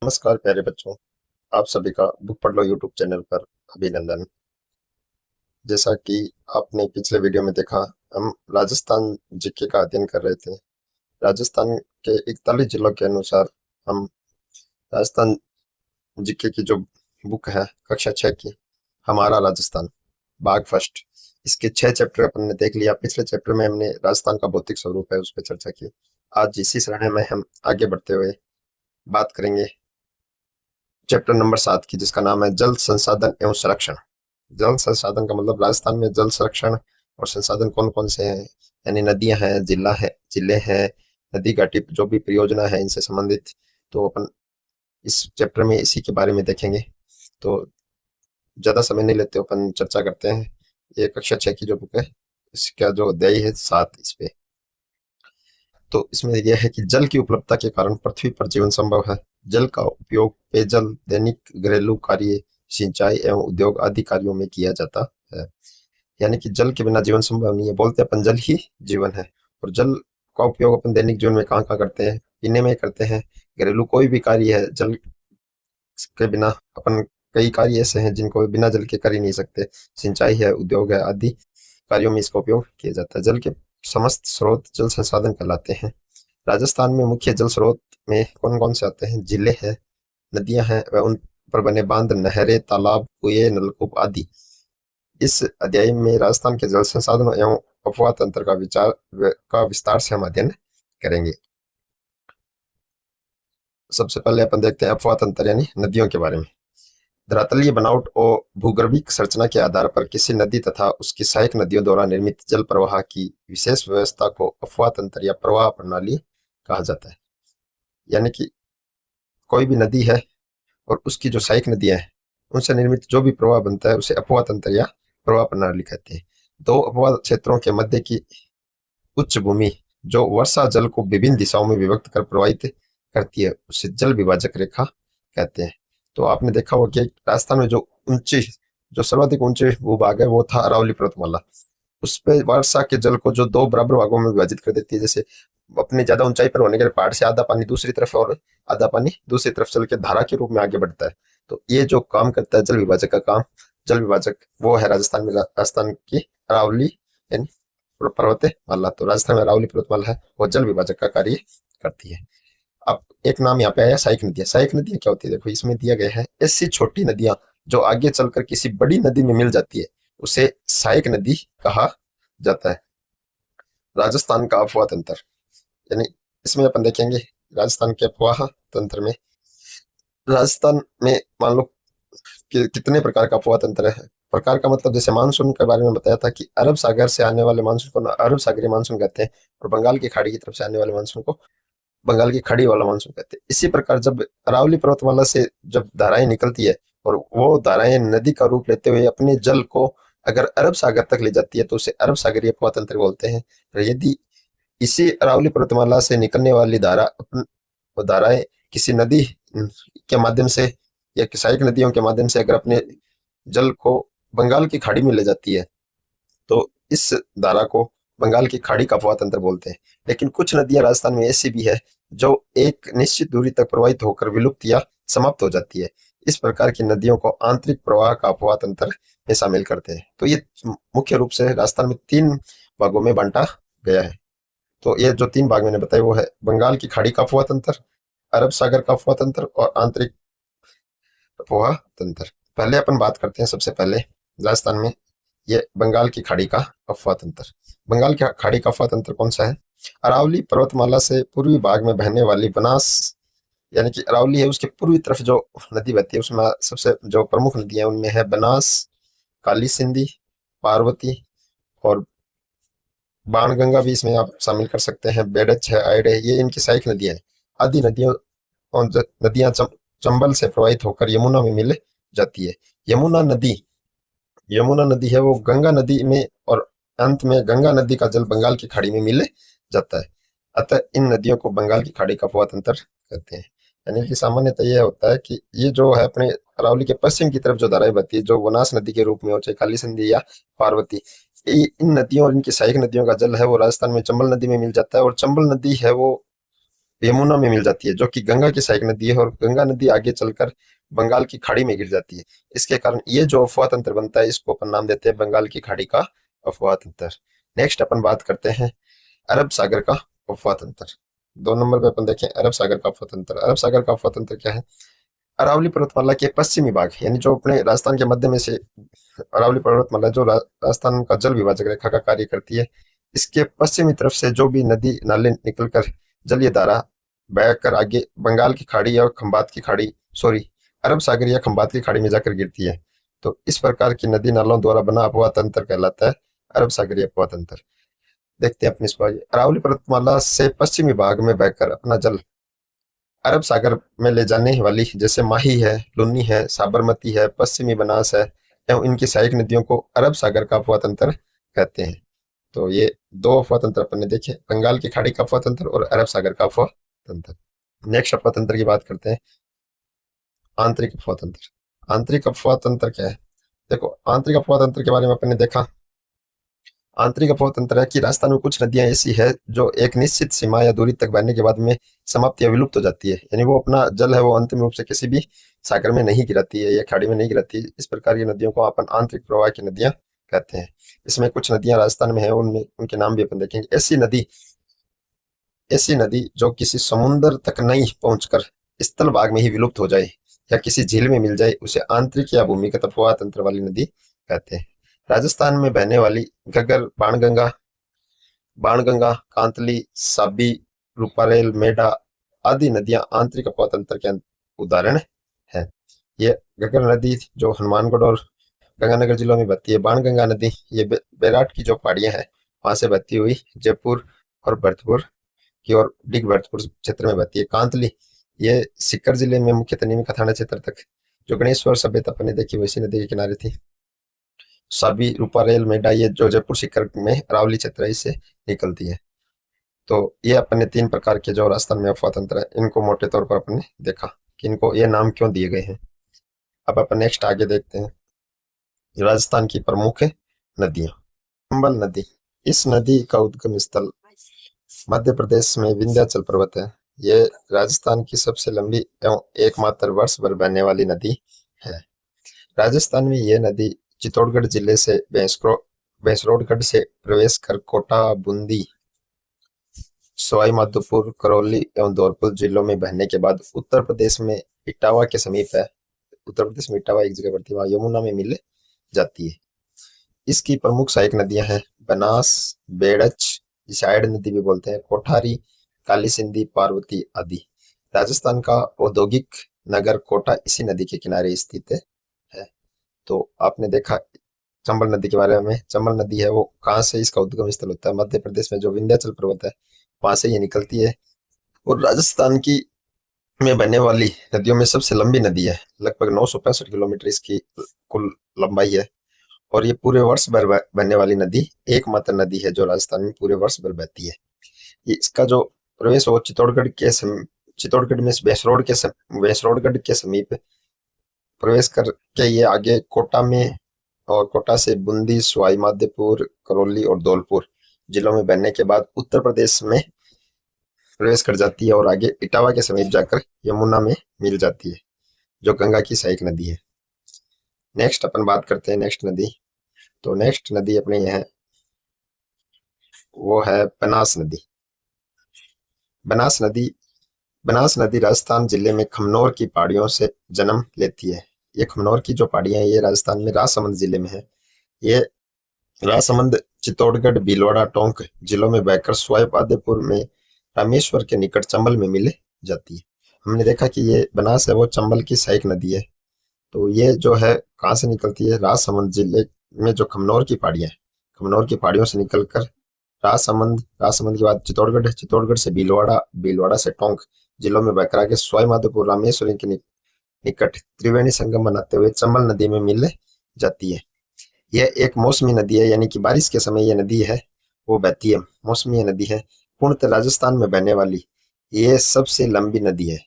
नमस्कार प्यारे बच्चों, आप सभी का बुक पढ़ लो यूट्यूब चैनल पर अभिनंदन। जैसा कि आपने पिछले वीडियो में देखा, हम राजस्थान जीके का अध्ययन कर रहे थे। राजस्थान के 41 जिलों के अनुसार हम राजस्थान जीके की जो बुक है कक्षा 6 की, हमारा राजस्थान भाग फर्स्ट, इसके 6 चैप्टर अपन ने देख लिया। पिछले चैप्टर में हमने राजस्थान का भौतिक स्वरूप है उस पर चर्चा की। आज इसी श्रेणी में हम आगे बढ़ते हुए बात करेंगे चैप्टर नंबर 7 की, जिसका नाम है जल संसाधन एवं संरक्षण। जल संसाधन का मतलब राजस्थान में जल संरक्षण और संसाधन कौन कौन से हैं, यानी नदियां हैं, जिले हैं, नदी घाटी जो भी परियोजना है इनसे संबंधित। तो अपन इस चैप्टर में इसी के बारे में देखेंगे। तो ज्यादा समय नहीं लेते, अपन चर्चा करते हैं। ये कक्षा 6 की जो बुक है, इसका जो अध्याय है 7 इस पे। तो इसमें यह है कि जल की उपलब्धता के कारण पृथ्वी पर जीवन संभव है। जल का उपयोग पेयजल, दैनिक घरेलू कार्य, सिंचाई एवं उद्योग आदि कार्यों में किया जाता है। यानी कि जल के बिना जीवन संभव नहीं है। बोलते अपन जल ही जीवन है। और जल का उपयोग अपन दैनिक जीवन में कहाँ कहाँ करते हैं? पीने में करते हैं, घरेलू कोई भी कार्य है जल के बिना अपन, कई कार्य ऐसे हैं जिनको बिना जल के कर ही नहीं सकते। सिंचाई है, उद्योग है, आदि कार्यों में इसका उपयोग किया जाता है। जल के समस्त स्रोत जल संसाधन कहलाते हैं। राजस्थान में मुख्य जल स्रोत में कौन कौन से आते हैं? जिले हैं, नदियां हैं व उन पर बने बांध, नहरें, तालाब, कुएं, नलकूप आदि। इस अध्याय में राजस्थान के जल संसाधनों एवं अपवाह तंत्र का विस्तार से हम अध्ययन करेंगे। सबसे पहले अपन देखते हैं अपवाह तंत्र यानी नदियों के बारे में। धरातलीय बनावट और भूगर्भिक संरचना के आधार पर किसी नदी तथा उसकी सहायक नदियों द्वारा निर्मित जल प्रवाह की विशेष व्यवस्था को अपवाह तंत्र या प्रवाह प्रणाली कहा जाता है। यानी कि कोई भी नदी है और उसकी जो सहायक नदियां हैं उनसे निर्मित जो भी प्रवाह बनता है उसे अपवाह तंत्र या प्रवाह प्रणाली कहते हैं। दो अपवाह क्षेत्रों के मध्य की उच्च भूमि जो वर्षा जल को विभिन्न दिशाओं में विभक्त कर प्रवाहित करती है उसे जल विभाजक रेखा कहते हैं। तो आपने देखा होगा कि राजस्थान में जो सर्वाधिक ऊंचे भूभाग है वो था अरावली पर्वतमाला। उस पे वर्षा के जल को जो दो बराबर भागों में विभाजित कर देती है। जैसे अपने ज्यादा ऊंचाई पर होने के पहाड़ से आधा पानी दूसरी तरफ और आधा पानी दूसरी तरफ चल के धारा के रूप में आगे बढ़ता है। तो ये जो काम करता है जल विभाजक का काम, जल विभाजक वो है राजस्थान की अरावली यानी पर्वतमाला। तो राजस्थान में अरावली पर्वतमाला है, वो जल विभाजक का कार्य करती है। अब एक नाम यहाँ पे आया सहायक नदियां। सहायक नदियां क्या होती है? देखो इसमें दिया गया है, ऐसी छोटी नदियां जो आगे चलकर किसी बड़ी नदी में मिल जाती है उसे सहायक नदी कहा जाता है। राजस्थान का अफवाह तंत्र, यानी इसमें अपन देखेंगे राजस्थान के अफवाह तंत्र में, राजस्थान में मान लो कि कितने प्रकार का अफवाह तंत्र है। प्रकार का मतलब जैसे मानसून के बारे में बताया था कि अरब सागर से आने वाले मानसून को अरब सागरीय मानसून कहते हैं और बंगाल की खाड़ी की तरफ से आने वाले मानसून को बंगाल की खाड़ी वाला मानसून कहते हैं। इसी प्रकार जब अरावली पर्वतमाला से जब धाराएं निकलती है और वो धाराएं नदी का रूप लेते हुए अपने जल को अगर अरब सागर तक ले जाती है तो उसे अरब सागरीय अफवाह तंत्र बोलते हैं। और यदि इसी अरावली पर्वतमाला से निकलने वाली वो धाराएं किसी नदी के माध्यम से या सहायक नदियों के माध्यम से अगर अपने जल को बंगाल की खाड़ी में ले जाती है तो इस धारा को बंगाल की खाड़ी का अफवाह तंत्र बोलते हैं। लेकिन कुछ नदियां राजस्थान में ऐसी भी है जो एक निश्चित दूरी तक प्रवाहित होकर विलुप्त या समाप्त हो जाती है। इस प्रकार की नदियों को आंतरिक प्रवाह का अफवाह तंत्र में शामिल करते हैं। तो ये मुख्य रूप से राजस्थान में 3 भागों में बांटा गया है। तो ये जो 3 भाग मैंने बताए वो है बंगाल की खाड़ी का अफवाह तंत्र, अरब सागर का अफवाह तंत्र और आंतरिक अफवाह तंत्र। पहले अपन बात करते हैं सबसे पहले राजस्थान में ये बंगाल की खाड़ी का अफवाह तंत्र। बंगाल की खाड़ी का अफवाह तंत्र कौन सा है? अरावली पर्वतमाला से पूर्वी भाग में बहने वाली बनास, यानी कि अरावली है उसके पूर्वी तरफ जो नदी बहती है उसमें सबसे जो प्रमुख नदी है उनमें है बनास, काली सिंधी, पार्वती और बाणगंगा भी इसमें आप शामिल कर सकते हैं। बेडच है, आइड है, ये इनकी सहायक नदियां हैं। आदि नदियां चंबल से प्रवाहित होकर यमुना में मिल जाती है। यमुना नदी है वो गंगा नदी में और अंत में गंगा नदी का जल बंगाल की खाड़ी में मिल जाता है। अतः इन नदियों को बंगाल की खाड़ी का अफवाह तंत्र कहते हैं। यानी कि सामान्यतः यह होता है कि ये जो है अपने अरावली के पश्चिम की तरफ जो धाराएं बहती है जो वनास नदी के रूप में हो, चाहे काली सिंधी या पार्वती, इन नदियों और इनकी सहायक नदियों का जल है वो राजस्थान में चंबल नदी में मिल जाता है। और चंबल नदी है वो यमुना में मिल जाती है, जो कि गंगा की सहायक नदी है, और गंगा नदी आगे चलकर बंगाल की खाड़ी में गिर जाती है। इसके कारण ये जो अफवाह तंत्र बनता है, इसको अपन नाम देते हैं बंगाल की खाड़ी का अफवाह तंत्र। नेक्स्ट अपन बात करते हैं अरब सागर का अफवाह तंत्र। 2 नंबर पे अपन देखें अरब सागर का अफवाह तंत्र। अरब सागर का अफवाह तंत्र क्या है? अरावली पर्वतमाला के पश्चिमी भाग, यानी जो अपने राजस्थान के मध्य में से अरावली पर्वतमाला जो राजस्थान का जल विभाजक रेखा का कार्य करती है, इसके पश्चिमी तरफ से जो भी नदी नाले निकलकर जलीय धारा बहकर आगे बंगाल की खाड़ी या खंबात की खाड़ी, सॉरी, अरब सागर या खंबात की खाड़ी में जाकर गिरती है, तो इस प्रकार की नदी नालों द्वारा बना अफवाह तंत्र कहलाता है अरब सागरीय अफवाह तंत्र। देखते हैं अपनी इस अरावली पर्वतमाला से पश्चिमी भाग में बहकर अपना जल अरब सागर में ले जाने वाली, जैसे माही है, लुनी है, साबरमती है, पश्चिमी बनास है, एवं इनकी सहायक नदियों को अरब सागर का अफवाह तंत्र कहते हैं। तो ये 2 अफवाह तंत्र अपन ने देखे, बंगाल की खाड़ी का अफवाह तंत्र और अरब सागर का अफवाह तंत्र। नेक्स्ट अफवाह तंत्र की बात करते हैं, आंतरिक अफवाह तंत्र। आंतरिक अफवाह तंत्र क्या है? देखो, आंतरिक अफवाह तंत्र के बारे में अपन ने देखा, आंतरिक अफवाह तंत्र है कि राजस्थान में कुछ नदियां ऐसी है जो एक निश्चित सीमा या दूरी तक बहने के बाद में समाप्त या विलुप्त हो जाती है, यानी वो अपना जल है वो अंतिम रूप से किसी भी सागर में नहीं गिराती है या खाड़ी में नहीं गिराती है। इस प्रकार की नदियों को अपन आंतरिक प्रवाह की नदियां कहते हैं। इसमें कुछ नदियां राजस्थान में है, उनमें उनके नाम भी अपन देखेंगे। ऐसी नदी जो किसी समुद्र तक नहीं पहुंचकर स्थल भाग में ही विलुप्त हो जाए या किसी झील में मिल जाए, उसे आंतरिक या भूमिगत अफवाह तंत्र वाली नदी कहते हैं। राजस्थान में बहने वाली घग्गर, बाणगंगा, कांतली, साबी, रूपारेल, मेढा आदि नदियां आंतरिक अफवाह तंत्र के उदाहरण है। ये घग्गर नदी जो हनुमानगढ़ और गंगानगर जिलों में बहती है। बाणगंगा नदी ये बैराट की जो पहाड़ियां हैं वहां से बहती हुई जयपुर और भरतपुर की ओर डिग भरतपुर क्षेत्र में बहती है। कांतली ये सीकर जिले में मुख्यतः नीम का थाना क्षेत्र तक जो गणेश्वर सभ्यता अपने देखी वैसी नदी के किनारे थी। साबी, रूपारेल, मेढा ये जो जयपुर सीकर में अरावली क्षेत्र से निकलती है। तो ये अपन ने 3 प्रकार के जो राजस्थान में अफवाह तंत्र है, इनको मोटे तौर पर अपन ने देखा कि इनको ये नाम क्यों दिए गए हैं। अब अपन नेक्स्ट आगे देखते हैं राजस्थान की प्रमुख नदियां। चंबल नदी, इस नदी का उद्गम स्थल मध्य प्रदेश में विंध्याचल पर्वत है। ये राजस्थान की सबसे लंबी एवं एकमात्र वर्ष भर बहने वाली नदी है। राजस्थान में यह नदी चित्तौड़गढ़ जिले से भैंसरोडगढ़ से प्रवेश कर कोटा, बूंदी, सवाई माधोपुर, करौली एवं धौलपुर जिलों में बहने के बाद उत्तर प्रदेश में इटावा के समीप है। उत्तर प्रदेश में इटावा एक जगह पड़ती है, वहां यमुना में मिल जाती है। इसकी प्रमुख सहायक नदियां हैं बनास, बेड़च, साइड नदी भी बोलते हैं, कोठारी, काली सिंधी, पार्वती आदि। राजस्थान का औद्योगिक नगर कोटा इसी नदी के किनारे स्थित है। तो आपने देखा चंबल नदी के बारे में। चंबल नदी है वो कहाँ से इसका उद्गम स्थल होता है? मध्य प्रदेश में जो विंध्याचल पर्वत है वहां से ये निकलती है, और राजस्थान की में बहने वाली नदियों में सबसे लंबी नदी है। लगभग 965 किलोमीटर इसकी कुल लंबाई है, और ये पूरे वर्ष भर बहने वाली नदी एकमात्र नदी है जो राजस्थान में पूरे वर्ष भर बहती है। ये इसका जो प्रवेश हो चित्तौड़गढ़ में भैंसरोडगढ़ के समीप प्रवेश करके ये आगे कोटा में, और कोटा से बूंदी, सवाई माधोपुर, करौली और धौलपुर जिलों में बहने के बाद उत्तर प्रदेश में प्रवेश कर जाती है, और आगे इटावा के समीप जाकर यमुना में मिल जाती है जो गंगा की सहायक नदी है। नेक्स्ट अपन बात करते हैं नेक्स्ट नदी। तो नेक्स्ट नदी अपनी है वो है बनास नदी। बनास नदी राजस्थान जिले में खमनोर की पहाड़ियों से जन्म लेती है। ये खमनोर की जो पहाड़ियां हैं ये राजस्थान में राजसमंद जिले में है। ये राजसमंद, चित्तौड़गढ़, भीलवाड़ा, टोंक जिलों में बहकर सवाई माधोपुर में रामेश्वर के निकट चंबल में मिल जाती है। हमने देखा कि ये बनास है वो चंबल की सहायक नदी है। तो ये जो है कहाँ से निकलती है? राजसमंद जिले में जो खमनोर की पहाड़ियां हैं, खमनोर की पहाड़ियों से निकलकर राजसमंद के बाद चित्तौड़गढ़ से भीलवाड़ा से टोंक जिलों में बहकर आगे सवाई माधोपुर, रामेश्वरी के निकट त्रिवेणी संगम बनाते हुए चंबल नदी में मिल जाती है। यह एक मौसमी नदी है, यानी कि बारिश के समय यह नदी है वो बहती है। मौसमी नदी है, पूर्णतः राजस्थान में बहने वाली ये सबसे लंबी नदी है।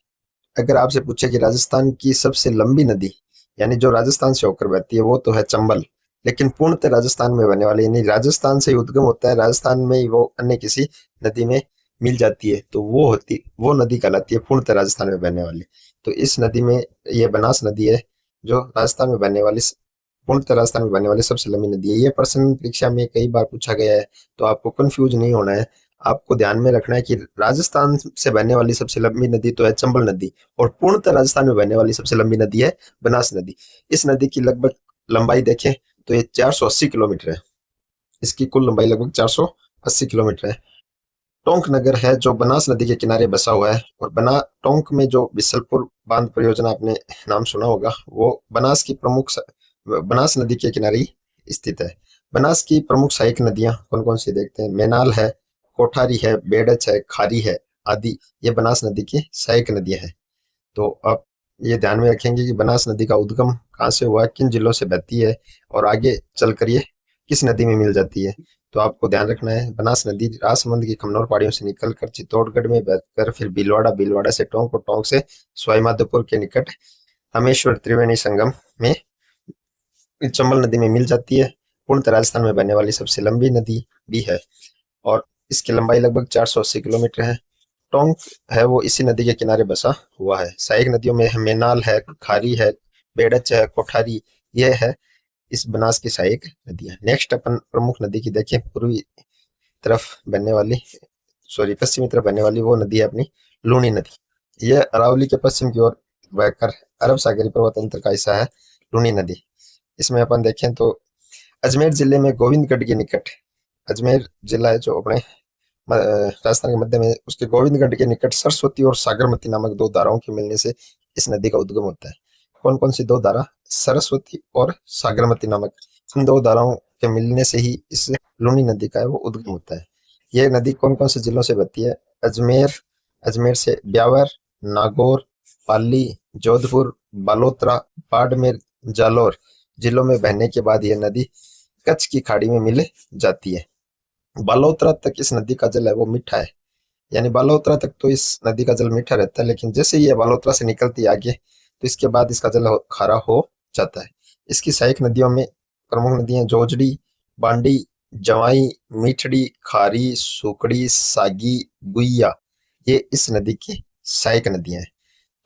अगर आपसे पूछे कि राजस्थान की सबसे लंबी नदी यानी जो राजस्थान से होकर बहती है वो तो है चंबल, लेकिन पूर्णतः राजस्थान में बहने वाली, यानी राजस्थान से उद्गम होता है, राजस्थान में ही वो अन्य किसी नदी में मिल जाती है तो वो नदी कहलाती है पूर्णतः राजस्थान में बहने वाली। तो इस नदी में ये बनास नदी है जो राजस्थान में बहने वाली पूर्णतः राजस्थान में बहने वाली सबसे लंबी नदी है। ये प्रश्न परीक्षा में कई बार पूछा गया है तो आपको कंफ्यूज नहीं होना है। आपको ध्यान में रखना है कि राजस्थान से बहने वाली सबसे लंबी नदी तो है चंबल नदी और पूर्णतः राजस्थान में बहने वाली सबसे लंबी नदी है बनास नदी। इस नदी की लगभग लंबाई देखें तो ये 480 किलोमीटर है। इसकी कुल लंबाई लगभग 480 किलोमीटर है। टोंक नगर है जो बनास नदी के किनारे बसा हुआ है और बना टोंक में जो बिसलपुर बांध परियोजना आपने नाम सुना होगा वो बनास नदी के किनारे स्थित है। बनास की प्रमुख सहायक नदियां कौन कौन सी देखते हैं। मेनाल है, कोठारी है, बेड़च है, खारी है आदि ये बनास नदी की सहायक नदियां हैं। तो आप ये ध्यान में रखेंगे कि बनास नदी का उद्गम कहाँ से हुआ, किन जिलों से बहती है और आगे चलकर ये किस नदी में मिल जाती है। तो आपको ध्यान रखना है बनास नदी राजसमंद की खमनोर पहाड़ियों से निकलकर चित्तौड़गढ़ में बहकर फिर भीलवाड़ा, भीलवाड़ा से टोंक और टोंक से सवाईमाधोपुर के निकट हमेश्वर त्रिवेणी संगम में चंबल नदी में मिल जाती है। पूर्णतः राजस्थान में बहने वाली सबसे लंबी नदी भी है और इसकी लंबाई लगभग 480 किलोमीटर है। टोंक है वो इसी नदी के किनारे बसा हुआ है। सहायक नदियों में मेनाल है, खारी है, बेड़च है, कोठारी, ये है इस बनास की सहायक नदियां। नेक्स्ट अपन प्रमुख नदी की देखें पूर्वी तरफ बहने वाली पश्चिमी तरफ बहने वाली वो नदी है अपनी लूनी नदी। यह अरावली के पश्चिम की ओर बहकर अरब सागरीय पर्वत तंत्र का हिस्सा है लूनी नदी। इसमें अपन देखें तो अजमेर जिले में गोविंदगढ़ के निकट, अजमेर जिला है जो अपने राजस्थान के मध्य में, उसके गोविंदगढ़ के निकट सरस्वती और सागरमती नामक दो धाराओं के मिलने से इस नदी का उद्गम होता है। कौन कौन सी दो धारा, सरस्वती और सागरमती नामक, इन दो धाराओं के मिलने से ही इस लूनी नदी का है वो उद्गम होता है। यह नदी कौन कौन से जिलों से बहती है। अजमेर, अजमेर से ब्यावर, नागौर, पाली, जोधपुर, बालोतरा, बाड़मेर, जालौर जिलों में बहने के बाद यह नदी कच्छ की खाड़ी में मिल जाती है। बालोतरा तक इस नदी का जल है वो मीठा है, यानी बालोतरा तक तो इस नदी का जल मीठा रहता है, लेकिन जैसे ये बालोतरा से निकलती है आगे तो इसके बाद इसका जल खारा हो जाता है। इसकी सहायक नदियों में प्रमुख नदियां जोजड़ी, बांडी, जवाई, मीठड़ी, खारी, सुकड़ी, सागी, गुइया, ये इस नदी की सहायक नदियां हैं।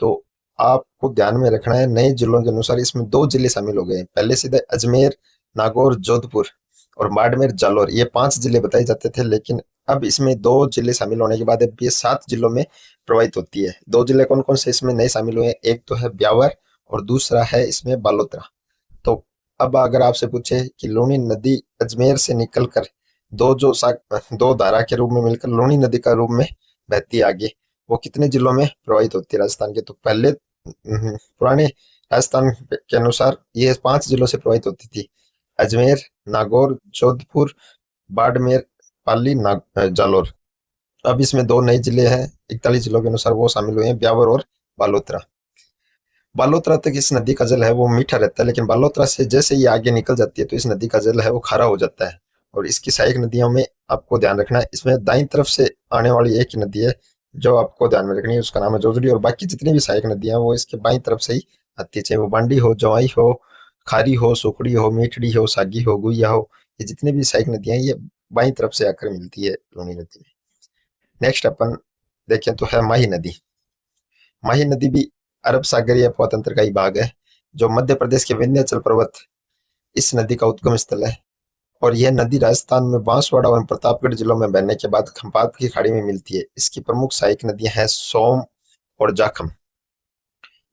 तो आपको ध्यान में रखना है नए जिलों के अनुसार इसमें दो जिले शामिल हो गए हैं। पहले सीधे अजमेर, नागौर, जोधपुर और बाड़मेर, जालौर ये 5 जिले बताए जाते थे, लेकिन अब इसमें 2 जिले शामिल होने के बाद अब ये 7 जिलों में प्रवाहित होती है। 2 जिले कौन कौन से इसमें नए शामिल हुए हैं, एक तो है ब्यावर और दूसरा है इसमें बालोतरा। तो अब अगर आपसे पूछे कि लूनी नदी अजमेर से निकलकर दो धारा के रूप में मिलकर लूनी नदी का रूप में बहती है आगे, वो कितने जिलों में प्रवाहित होती है राजस्थान के। तो पहले पुराने राजस्थान के अनुसार ये 5 जिलों से प्रवाहित होती थी, अजमेर, नागौर, जोधपुर, बाड़मेर, पाली, जालौर। अब इसमें 2 नए जिले हैं 41 जिलों के अनुसार वो शामिल हुए हैं, ब्यावर और बालोतरा। बालोतरा तक इस नदी का जल है वो मीठा रहता है, लेकिन बालोतरा से जैसे ये आगे निकल जाती है तो इस नदी का जल है वो खारा हो जाता है। और इसकी सहायक नदियों में आपको ध्यान रखना है इसमें दाईं तरफ से आने वाली एक ही नदी है जो आपको ध्यान में रखनी है, उसका नाम है जोजड़ी, और बाकी जितनी भी सहायक नदियां वो इसके बाईं तरफ से ही आती है, चाहे वो बांडी हो, जवाई हो, खारी हो, सुकड़ी हो, मीठड़ी हो, सागी हो, गुइया हो, ये जितनी भी सहायक नदियां ये बाईं तरफ से आकर मिलती है लूनी नदी में। नेक्स्ट अपन देखें तो है माही नदी। माही नदी भी अरब सागरीय अपतंत्र का ही भाग है जो मध्य प्रदेश के विंध्याचल पर्वत इस नदी का उद्गम स्थल है। और यह नदी राजस्थान में बांसवाड़ा और प्रतापगढ़ जिलों में बहने के बाद खंपात की खाड़ी में मिलती है। इसकी प्रमुख सहायक नदियां हैं सोम और जाखम।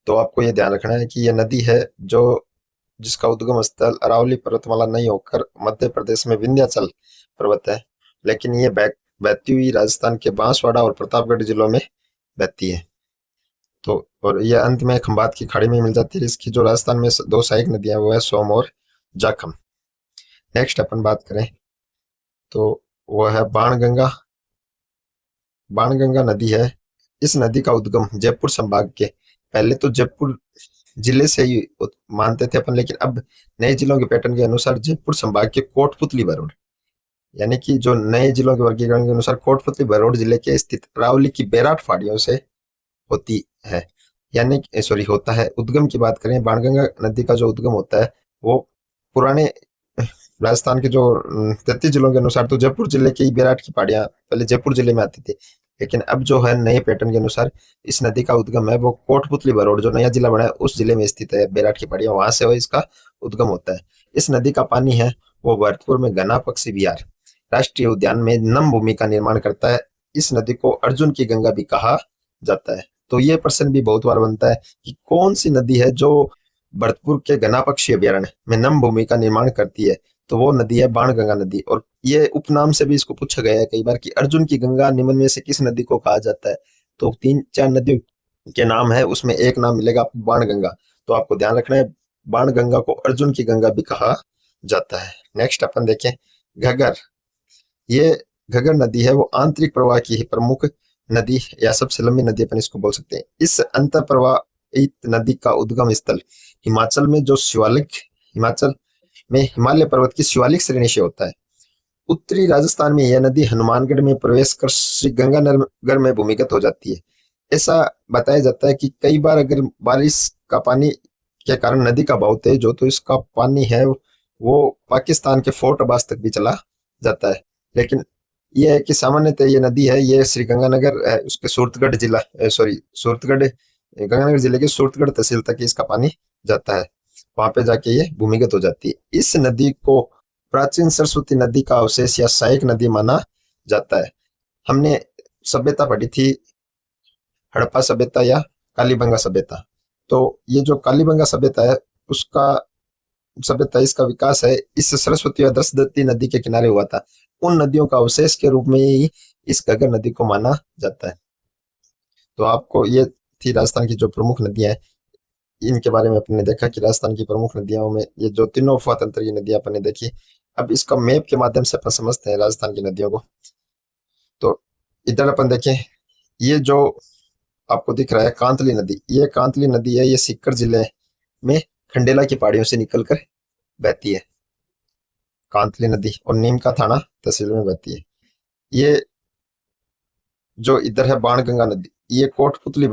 तो आपको यह ध्यान रखना है कि यह नदी है जो जिसका उद्गम स्थल अरावली पर्वतमाला नहीं होकर मध्य प्रदेश में विंध्याचल पर्वत है, लेकिन ये बहती हुई राजस्थान के बांसवाड़ा और प्रतापगढ़ जिलों में बहती है। तो और यह अंत में खंबात की खाड़ी में मिल जाती है। इसकी जो राजस्थान में 2 सहायक नदियां वो है सोम और जाखम। नेक्स्ट अपन बात करें तो वो है बाणगंगा। बाणगंगा नदी है, इस नदी का उद्गम जयपुर संभाग के, पहले तो जयपुर जिले से ही मानते थे अपन, लेकिन अब नए जिलों के पैटर्न के अनुसार जयपुर संभाग के कोटपुतली भरोड़, यानी कि जो नए जिलों के वर्गीकरण के अनुसार कोटपुतली भरोड़ जिले के स्थित अरावली की बैराट पहाड़ियों से होती है, यानी सॉरी होता है। उद्गम की बात करें बाणगंगा नदी का जो उद्गम होता है वो पुराने राजस्थान के जो 33 जिलों के अनुसार तो जयपुर जिले की बैराट की पहाड़ियां पहले जयपुर जिले में आती थी, लेकिन अब जो है नए पैटर्न के अनुसार इस नदी का उद्गम है वो कोटपुतली बरौड़ जो नया जिला बना है उस जिले में स्थित है, बैराट की पहाड़ियां, वहां से वो इसका उद्गम होता है। इस नदी का पानी है वो भरतपुर में घना पक्षी विहार राष्ट्रीय उद्यान में नम भूमि का निर्माण करता है। इस नदी को अर्जुन की गंगा भी कहा जाता है। तो ये प्रश्न भी बहुत बार बनता है कि कौन सी नदी है जो भरतपुर के घना पक्षी अभ्यारण्य में नम भूमि का निर्माण करती है, तो वो नदी है बाणगंगा नदी। और ये उपनाम से भी इसको पूछा गया है कई बार कि अर्जुन की गंगा निम्न में से किस नदी को कहा जाता है। तो 3-4 नदियों के नाम है, उसमें एक नाम मिलेगा आपको बाणगंगा। तो आपको ध्यान रखना है बाणगंगा को अर्जुन की गंगा भी कहा जाता है। नेक्स्ट अपन देखें घग्गर। ये घग्गर नदी है वो आंतरिक प्रवाह की ही प्रमुख नदी या सबसे लंबी नदी अपन इसको बोल सकते हैं। इस अंतर प्रवाहित नदी का उद्गम स्थल हिमाचल में जो हिमाचल में हिमालय पर्वत की शिवालिक श्रेणी से होता है। उत्तरी राजस्थान में यह नदी हनुमानगढ़ में प्रवेश कर श्री गंगानगर में भूमिगत हो जाती है। ऐसा बताया जाता है कि कई बार अगर बारिश का पानी के कारण नदी का बहाव तेज हो तो इसका पानी है वो पाकिस्तान के फोर्ट अब्बास तक भी चला जाता है। लेकिन यह है कि सामान्यतः ये नदी है ये श्री गंगानगर उसके सूरतगढ़ जिला सूरतगढ़ गंगानगर जिले के सूरतगढ़ तहसील तक इसका पानी जाता है, वहां पे जाके ये भूमिगत हो जाती है। इस नदी को प्राचीन सरस्वती नदी का अवशेष या सहायक नदी माना जाता है। हमने सभ्यता पढ़ी थी हड़प्पा सभ्यता या कालीबंगा सभ्यता। तो ये जो कालीबंगा सभ्यता है उसका सभ्यता इसका विकास है इस सरस्वती और दसदत्ती नदी के किनारे हुआ था। उन नदियों का अवशेष के रूप में ही इस घग्गर नदी को माना जाता है। तो आपको ये थी राजस्थान की जो प्रमुख नदियां हैं, इनके बारे में अपने देखा कि राजस्थान की प्रमुख नदियों में ये जो तीनों अफवाह तंत्र की नदियां अपने देखी। अब इसका मैप के माध्यम से अपन समझते हैं राजस्थान की नदियों को। तो इधर अपन देखें ये जो आपको दिख रहा है कांतली नदी, ये कांतली नदी है, ये सीकर जिले में खंडेला की पहाड़ियों से निकलकर बहती है कांतली नदी और नीमका थाना तहसील में बहती है। ये जो इधर है बाणगंगा नदी, ये कोटपुतली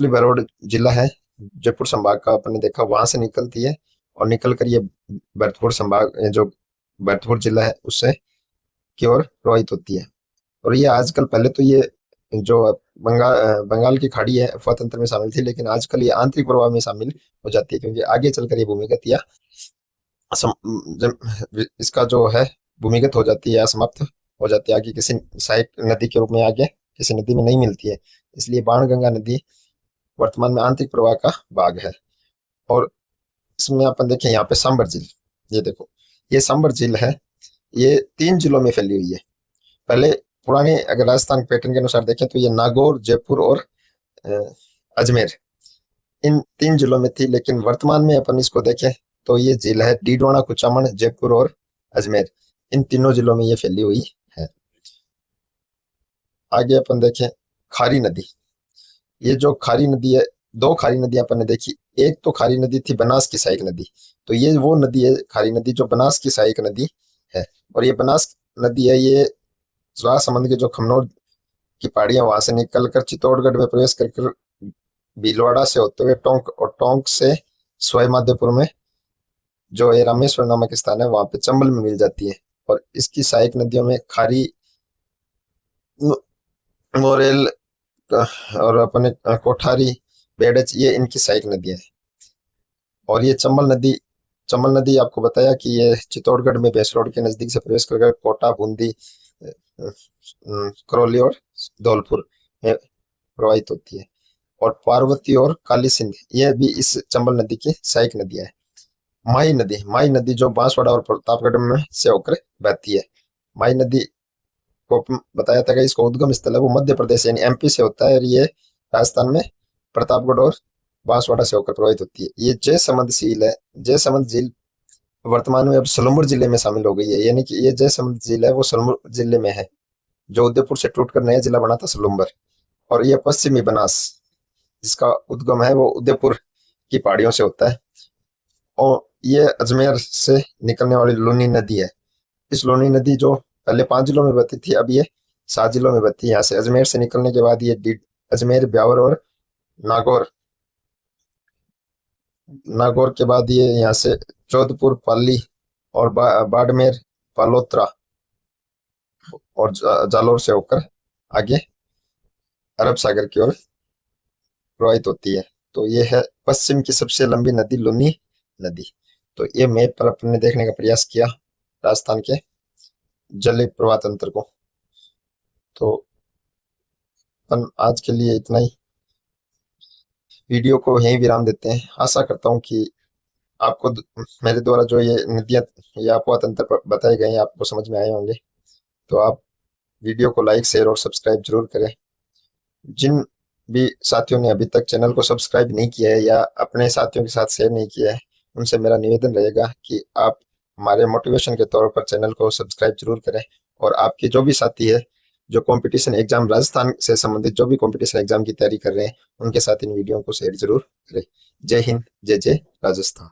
भैरोड जिला है जयपुर संभाग का, अपने देखा वहां से निकलती है और निकलकर ये भरतपुर संभाग जो भरतपुर जिला है उससे की ओर प्रवाहित होती है। और ये आजकल पहले तो ये जो बंगाल की खाड़ी है अफवाह तंत्र में शामिल थी, लेकिन आजकल ये आंतरिक प्रवाह में शामिल हो जाती है क्योंकि आगे चलकर ये भूमिगत या इसका जो है भूमिगत हो जाती है या समाप्त हो जाती है, आगे किसी सहायक नदी के रूप में आगे किसी नदी में नहीं मिलती है। इसलिए बाणगंगा नदी वर्तमान में आंतरिक प्रवाह का भाग है। और इसमें अपन देखें यहाँ पे सांबर झील, ये देखो ये सांबर झील है, ये 3 जिलों में फैली हुई है। पहले पुराने अगर राजस्थान पैटर्न के अनुसार देखें तो ये नागौर, जयपुर और अजमेर इन 3 जिलों में थी, लेकिन वर्तमान में अपन इसको देखें तो ये झील है डीडवाना, कुचामन, जयपुर और अजमेर, इन तीनों जिलों में ये फैली हुई है। आगे अपन देखें खारी नदी, ये जो खारी नदी है 2 खारी नदी अपन ने देखी। एक तो खारी नदी थी बनास की सहायक नदी, तो ये वो नदी है खारी नदी जो बनास की सहायक नदी है। और ये बनास नदी है ये राजसमंद के जो खमनोर की पहाड़ियां वहां से निकलकर चित्तौड़गढ़ में प्रवेश कर भीलवाड़ा से होते हुए टोंक और टोंक से सवाई माधोपुर में जो ये रामेश्वर नामक स्थान है वहां पे चंबल में मिल जाती है। और इसकी सहायक नदियों में खारी, मोरेल और अपने कोठारी, बेड़च, ये इनकी सहायक नदियां हैं। और ये चंबल नदी आपको बताया कि ये चित्तौड़गढ़ में बेस रोड के नजदीक से प्रवेश कर कोटा, बूंदी, करौली और धौलपुर में प्रवाहित होती है। और पार्वती और काली सिंध ये भी इस चंबल नदी की सहायक नदियां हैं। माही नदी जो बांसवाड़ा और प्रतापगढ़ में से होकर बहती है। माही नदी को बताया था कि इसका उद्गम स्थल है वो मध्य प्रदेश यानी एमपी से होता है और ये राजस्थान में प्रतापगढ़ और बांसवाड़ा से होकर प्रवाहित होती है। ये जयसमंद झील है, जयसमंद झील वर्तमान में अब सलुम्बर जिले में शामिल हो गई है, यानी कि ये जयसमंद झील है वो सलुम्बर जिले में है जो उदयपुर से टूटकर नया जिला बना था सलुम्बर। और ये पश्चिमी बनास जिसका उद्गम है वो उदयपुर की पहाड़ियों से होता है। और ये अजमेर से निकलने वाली लूनी नदी है। इस लूनी नदी जो पहले 5 जिलों में बहती थी अब ये 7 जिलों में बहती है। यहाँ से अजमेर से निकलने के बाद ये अजमेर, ब्यावर और नागौर के बाद ये यहाँ से जोधपुर, पाली और बाड़मेर, पालोत्रा और जालोर से होकर आगे अरब सागर की ओर प्रवाहित होती है। तो ये है पश्चिम की सबसे लंबी नदी लुनी नदी। तो ये मैप पर अपने देखने का प्रयास किया राजस्थान के जल प्रवाह तंत्र को। तो अपन आज के लिए इतना ही, वीडियो को यहीं विराम देते हैं। आशा करता हूँ कि आपको मेरे द्वारा जो ये नदियाँ या अपवाह तंत्र बताए गए हैं आपको समझ में आए होंगे। तो आप वीडियो को लाइक शेयर और सब्सक्राइब जरूर करें। जिन भी साथियों ने अभी तक चैनल को सब्सक्राइब नहीं किया है या अपने साथियों के साथ शेयर नहीं किया है, उनसे मेरा निवेदन रहेगा कि आप हमारे मोटिवेशन के तौर पर चैनल को सब्सक्राइब जरूर करें। और आपके जो भी साथी है जो कंपटीशन एग्जाम राजस्थान से संबंधित जो भी कंपटीशन एग्जाम की तैयारी कर रहे हैं, उनके साथ इन वीडियो को शेयर जरूर करें। जय हिंद, जय जय राजस्थान।